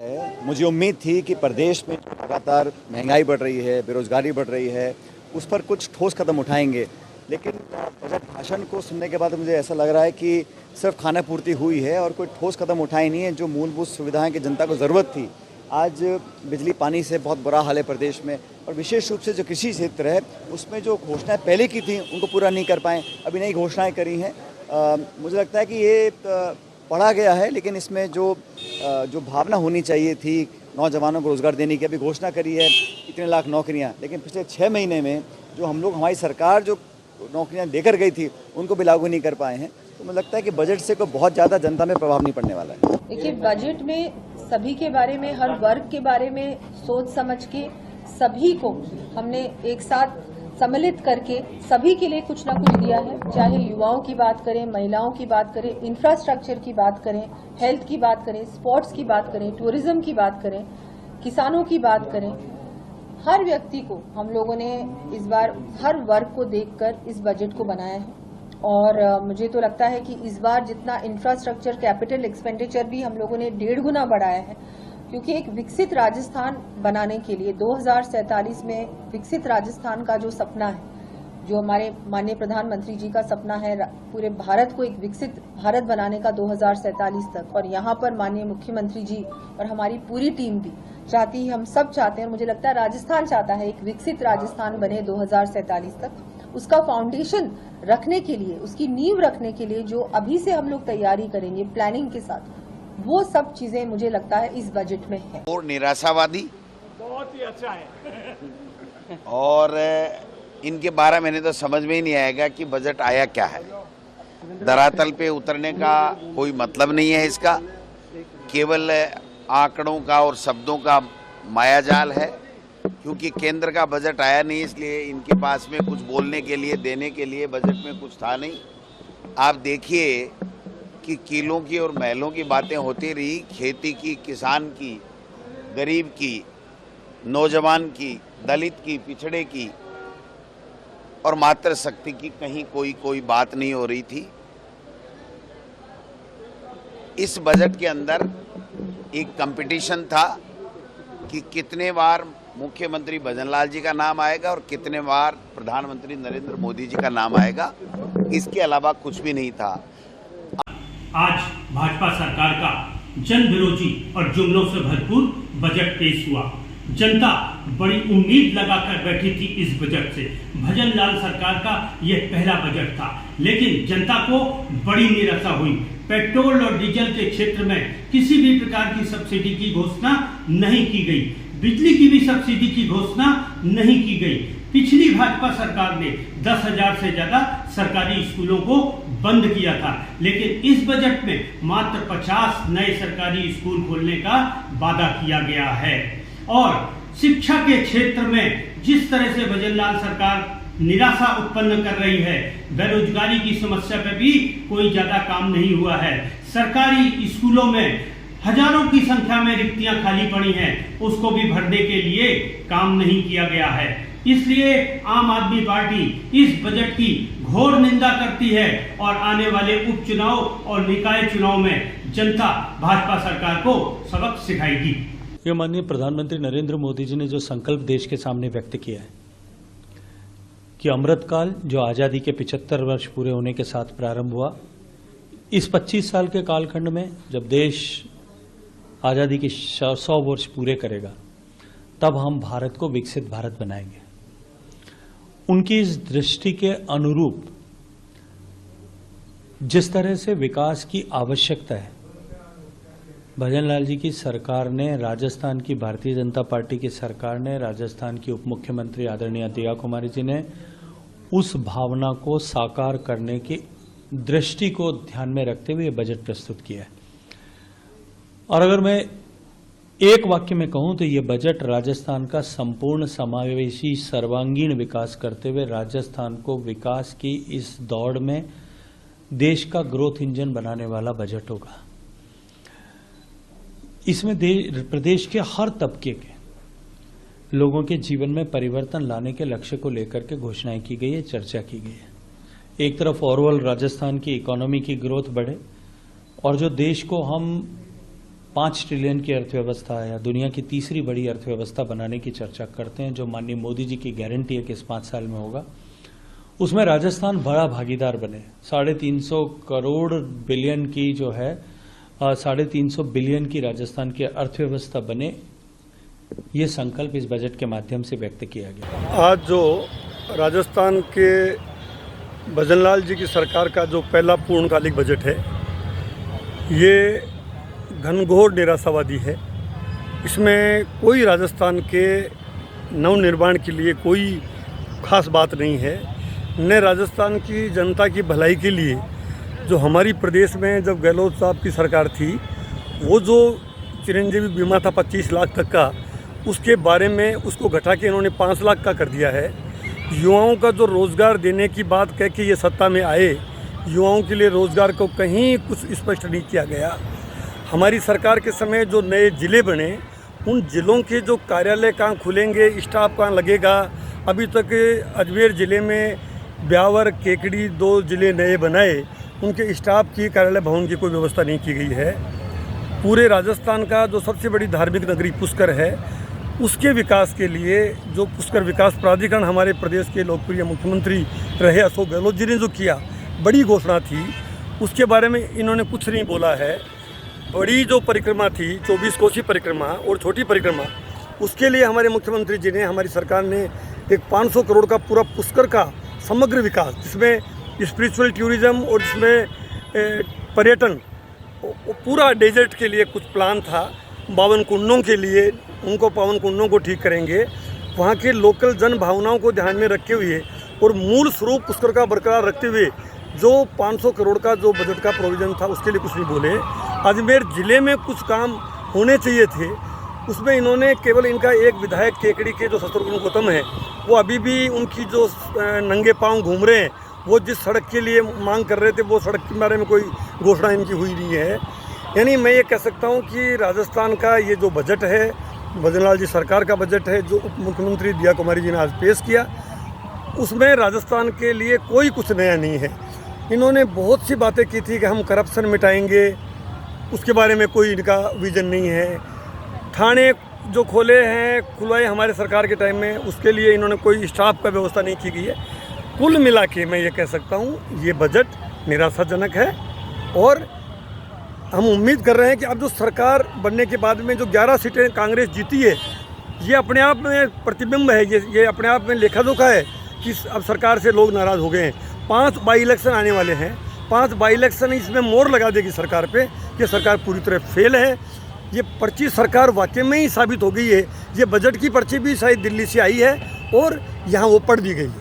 मुझे उम्मीद थी कि प्रदेश में लगातार महंगाई बढ़ रही है, बेरोजगारी बढ़ रही है, उस पर कुछ ठोस कदम उठाएंगे। लेकिन बजट भाषण को सुनने के बाद मुझे ऐसा लग रहा है कि सिर्फ खाना पूर्ति हुई है और कोई ठोस कदम उठाए नहीं है। जो मूलभूत सुविधाएं की जनता को ज़रूरत थी, आज बिजली पानी से बहुत बुरा हाल है प्रदेश में, और विशेष रूप से जो कृषि क्षेत्र है उसमें जो घोषणाएं पहले की थी उनको पूरा नहीं कर पाए, अभी नई घोषणाएं करी हैं। मुझे लगता है कि ये पढ़ा गया है, लेकिन इसमें जो भावना होनी चाहिए थी, नौजवानों को रोज़गार देने की अभी घोषणा करी है, इतने लाख नौकरियां, लेकिन पिछले 6 महीने में जो हमारी सरकार जो नौकरियां देकर गई थी उनको भी लागू नहीं कर पाए हैं। तो मुझे लगता है कि बजट से कोई बहुत ज़्यादा जनता में प्रभाव नहीं पड़ने वाला है। देखिए, बजट में सभी के बारे में, हर वर्ग के बारे में सोच समझ के सभी को हमने एक साथ सम्मिलित करके सभी के लिए कुछ ना कुछ दिया है। चाहे युवाओं की बात करें, महिलाओं की बात करें, इंफ्रास्ट्रक्चर की बात करें, हेल्थ की बात करें, स्पोर्ट्स की बात करें, टूरिज्म की बात करें, किसानों की बात करें, हर व्यक्ति को हम लोगों ने इस बार हर वर्ग को देखकर इस बजट को बनाया है। और मुझे तो लगता है कि इस बार जितना इंफ्रास्ट्रक्चर कैपिटल एक्सपेंडिचर भी हम लोगों ने 1.5 गुना बढ़ाया है, क्योंकि एक विकसित राजस्थान बनाने के लिए 2047 में विकसित राजस्थान का जो सपना है, जो हमारे माननीय प्रधानमंत्री जी का सपना है पूरे भारत को एक विकसित भारत बनाने का 2047 तक, और यहाँ पर माननीय मुख्यमंत्री जी और हमारी पूरी टीम भी चाहती है, हम सब चाहते हैं, और मुझे लगता है राजस्थान चाहता है एक विकसित राजस्थान बने 2047 तक। उसका फाउंडेशन रखने के लिए, उसकी नींव रखने के लिए जो अभी से हम लोग तैयारी करेंगे प्लानिंग के साथ, वो सब चीजें मुझे लगता है इस बजट में है। और निराशावादी बहुत ही अच्छा है और इनके 12 महीने तो समझ में ही नहीं आएगा कि बजट आया क्या है। धरातल पे उतरने का कोई मतलब नहीं है इसका, केवल आंकड़ों का और शब्दों का मायाजाल है। क्योंकि केंद्र का बजट आया नहीं, इसलिए इनके पास में कुछ बोलने के लिए, देने के लिए बजट में कुछ था नहीं। आप देखिए कि किलों की और महलों की बातें होती रही, खेती की, किसान की, गरीब की, नौजवान की, दलित की, पिछड़े की और मातृशक्ति की कहीं कोई बात नहीं हो रही थी। इस बजट के अंदर एक कंपटीशन था कि कितने बार मुख्यमंत्री भजनलाल जी का नाम आएगा और कितने बार प्रधानमंत्री नरेंद्र मोदी जी का नाम आएगा, इसके अलावा कुछ भी नहीं था। आज भाजपा सरकार का जन विरोधी और जुमलों से भरपूर बजट पेश हुआ। जनता बड़ी उम्मीद लगाकर बैठी थी इस बजट से। भजनलाल सरकार का यह पहला बजट था, लेकिन जनता को बड़ी निराशा हुई। पेट्रोल और डीजल के क्षेत्र में किसी भी प्रकार की सब्सिडी की घोषणा नहीं की गई, बिजली की भी सब्सिडी की घोषणा नहीं की गई। पिछली भाजपा सरकार ने 10,000 से ज्यादा सरकारी स्कूलों को बंद किया था, लेकिन इस बजट में मात्र 50 नए सरकारी स्कूल खोलने का वादा किया गया है। और शिक्षा के क्षेत्र में जिस तरह से भजनलाल सरकार निराशा उत्पन्न कर रही है, बेरोजगारी की समस्या पर भी कोई ज्यादा काम नहीं हुआ है। सरकारी स्कूलों में हजारों की संख्या में रिक्तियां खाली पड़ी हैं, उसको भी भरने के लिए काम नहीं किया गया है। इसलिए आम आदमी पार्टी इस बजट की घोर निंदा करती है और आने वाले उपचुनाव और निकाय चुनाव में जनता भाजपा सरकार को सबक सिखाएगी। ये माननीय प्रधानमंत्री नरेंद्र मोदी जी ने जो संकल्प देश के सामने व्यक्त किया है कि अमृतकाल जो आज़ादी के 75 वर्ष पूरे होने के साथ प्रारंभ हुआ, इस 25 साल के कालखंड में जब देश आज़ादी के 100 वर्ष पूरे करेगा, तब हम भारत को विकसित भारत बनाएंगे। उनकी इस दृष्टि के अनुरूप जिस तरह से विकास की आवश्यकता है, भजनलाल जी की सरकार ने, राजस्थान की भारतीय जनता पार्टी की सरकार ने, राजस्थान की उप मुख्यमंत्री आदरणीय दिया कुमारी जी ने उस भावना को साकार करने की दृष्टि को ध्यान में रखते हुए बजट प्रस्तुत किया है। और अगर मैं एक वाक्य में कहूं तो ये बजट राजस्थान का संपूर्ण समावेशी सर्वांगीण विकास करते हुए राजस्थान को विकास की इस दौड़ में देश का ग्रोथ इंजन बनाने वाला बजट होगा। इसमें प्रदेश के हर तबके के लोगों के जीवन में परिवर्तन लाने के लक्ष्य को लेकर के घोषणाएं की गई है, चर्चा की गई है। एक तरफ ओवरऑल राजस्थान की इकोनॉमी की ग्रोथ बढ़े और जो देश को हम 5 ट्रिलियन की अर्थव्यवस्था या दुनिया की तीसरी बड़ी अर्थव्यवस्था बनाने की चर्चा करते हैं, जो माननीय मोदी जी की गारंटी है कि इस 5 साल में होगा, उसमें राजस्थान बड़ा भागीदार बने। 350 करोड़ बिलियन की जो है 350 बिलियन की राजस्थान की अर्थव्यवस्था बने, ये संकल्प इस बजट के माध्यम से व्यक्त किया गया। आज जो राजस्थान के भजनलाल जी की सरकार का जो पहला पूर्णकालिक बजट है, ये घनघोर निराशावादी है। इसमें कोई राजस्थान के नवनिर्माण के लिए कोई खास बात नहीं है, न राजस्थान की जनता की भलाई के लिए। जो हमारी प्रदेश में जब गहलोत साहब की सरकार थी, वो जो चिरंजीवी बीमा था 25 लाख तक का, उसके बारे में उसको घटा के इन्होंने 5 लाख का कर दिया है। युवाओं का जो रोज़गार देने की बात कह के ये सत्ता में आए, युवाओं के लिए रोज़गार को कहीं कुछ स्पष्ट नहीं किया गया। हमारी सरकार के समय जो नए ज़िले बने, उन ज़िलों के जो कार्यालय कहाँ खुलेंगे, स्टाफ कहाँ लगेगा, अभी तक अजमेर ज़िले में ब्यावर, केकड़ी 2 ज़िले नए बनाए, उनके स्टाफ की कार्यालय भवन की कोई व्यवस्था नहीं की गई है। पूरे राजस्थान का जो सबसे बड़ी धार्मिक नगरी पुष्कर है, उसके विकास के लिए जो पुष्कर विकास प्राधिकरण हमारे प्रदेश के लोकप्रिय मुख्यमंत्री रहे अशोक गहलोत जी ने जो किया, बड़ी घोषणा थी, उसके बारे में इन्होंने कुछ नहीं बोला है। बड़ी जो परिक्रमा थी 24 कोसी परिक्रमा और छोटी परिक्रमा, उसके लिए हमारे मुख्यमंत्री जी ने, हमारी सरकार ने एक 500 करोड़ का पूरा पुष्कर का समग्र विकास, जिसमें स्पिरिचुअल टूरिज्म और जिसमें पर्यटन, पूरा डेजर्ट के लिए कुछ प्लान था। 52 कुंडों के लिए, उनको 52 कुंडों को ठीक करेंगे, वहाँ के लोकल जन भावनाओं को ध्यान में रखे हुए और मूल स्वरूप पुष्कर का बरकरार रखते हुए जो 500 करोड़ का जो बजट का प्रोविज़न था, उसके लिए कुछ नहीं बोले। अजमेर ज़िले में कुछ काम होने चाहिए थे, उसमें इन्होंने केवल इनका एक विधायक केकड़ी के जो शत्रुघ्न गौतम है, वो अभी भी उनकी जो नंगे पाँव घूम रहे हैं, वो जिस सड़क के लिए मांग कर रहे थे, वो सड़क के बारे में कोई घोषणा इनकी हुई नहीं है। यानी मैं ये कह सकता हूँ कि राजस्थान का ये जो बजट है, भजनलाल जी सरकार का बजट है, जो उप मुख्यमंत्री दिया कुमारी जी ने आज पेश किया, उसमें राजस्थान के लिए कोई कुछ नया नहीं है। इन्होंने बहुत सी बातें की थी कि हम करप्शन मिटाएंगे, उसके बारे में कोई इनका विजन नहीं है। थाने जो खोले हैं, खुलवाए हमारे सरकार के टाइम में, उसके लिए इन्होंने कोई स्टाफ का व्यवस्था नहीं की गई है। कुल मिला के मैं ये कह सकता हूँ, ये बजट निराशाजनक है और हम उम्मीद कर रहे हैं कि अब जो सरकार बनने के बाद में जो 11 सीटें कांग्रेस जीती है, ये अपने आप में प्रतिबिंब है, ये अपने आप में लेखा जोखा है कि अब सरकार से लोग नाराज़ हो गए हैं। 5 बाई इलेक्शन आने वाले हैं, 5 बाई इलेक्शन इसमें मोहर लगा देगी सरकार पे कि सरकार पूरी तरह फेल है। ये पर्ची सरकार वाकई में ही साबित हो गई है। ये बजट की पर्ची भी शायद दिल्ली से आई है और यहाँ वो पढ़ दी गई है।